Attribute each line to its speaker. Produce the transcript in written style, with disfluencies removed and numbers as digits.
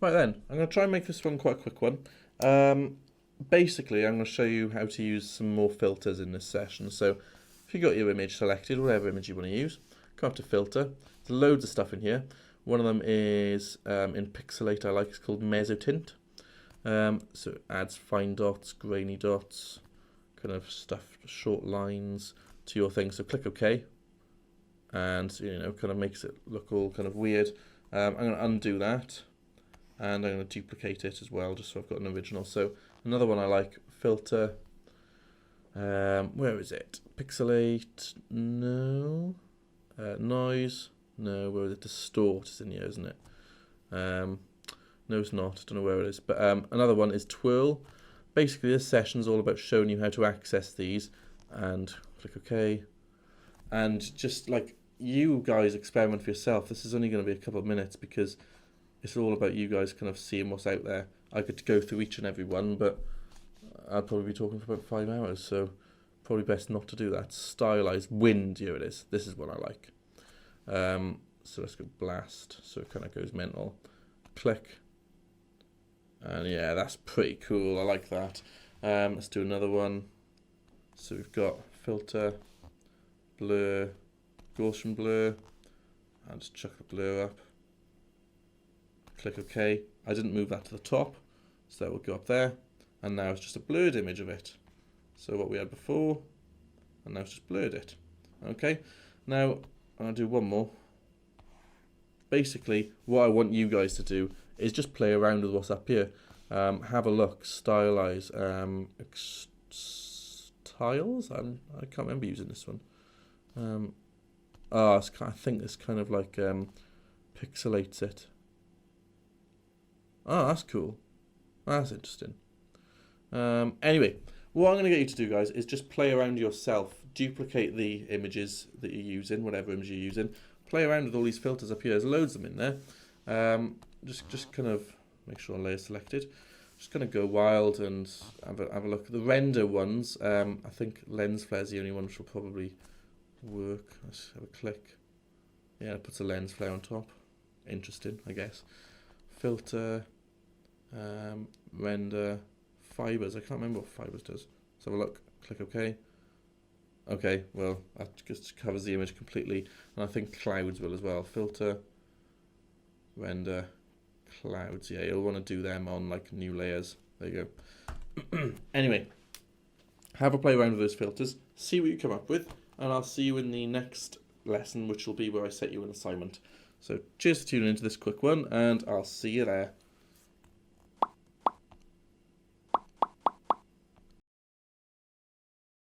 Speaker 1: Right then, I'm going to try and make this one quite a quick one. Basically, I'm going to show you how to use some more filters in this session. So if you've got your image selected, whatever image you want to use, come up to filter. There's loads of stuff in here. One of them is in Pixelate I like, it's called Mesotint. So it adds fine dots, grainy dots, kind of stuff, short lines to your thing. So click OK, and kind of makes it look all kind of weird. I'm going to undo that, and I'm going to duplicate it as well, just so I've got an original. So another one I like, filter. Where is it? Pixelate, no. Noise, no. Where is it? Distort is in here, isn't it? No, it's not. Don't know where it is. But another one is twirl. Basically, this session is all about showing you how to access these. And click OK. And just like you guys experiment for yourself. This is only going to be a couple of minutes because it's all about you guys kind of seeing what's out there. I could go through each and every one, but I'd probably be talking for about 5 hours. So probably best not to do that. Stylized wind. Here it is. This is what I like. So let's go blast. So it kind of goes mental. Click. And yeah, that's pretty cool. I like that. Let's do another one. So we've got filter, blur, Gaussian blur. I'll just chuck the blur up. Click OK. I didn't move that to the top, so that will go up there. And now it's just a blurred image of it. So what we had before, and now it's just blurred it. Okay. Now I'll do one more. Basically, what I want you guys to do is just play around with what's up here. Have a look, stylize, tiles. I can't remember using this one. I think this kind of like pixelates it. Oh, that's cool. That's interesting. Anyway, what I'm going to get you to do, guys, is just play around yourself. Duplicate the images that you're using, whatever image you're using. Play around with all these filters up here. There's loads of them in there. Just kind of make sure layer selected. Just kind of go wild and have a look. The render ones, I think lens flare is the only one which will probably work. Let's have a click. Yeah, it puts a lens flare on top. Interesting, I guess. Filter, render, fibers. I can't remember what fibers does. Let's have a look. Click OK. Okay, well, that just covers the image completely. And I think clouds will as well. Filter, render, clouds. Yeah, you'll want to do them on like new layers. There you go. Anyway, have a play around with those filters. See what you come up with. And I'll see you in the next lesson, which will be where I set you an assignment. So cheers for tuning into this quick one, and I'll see you there.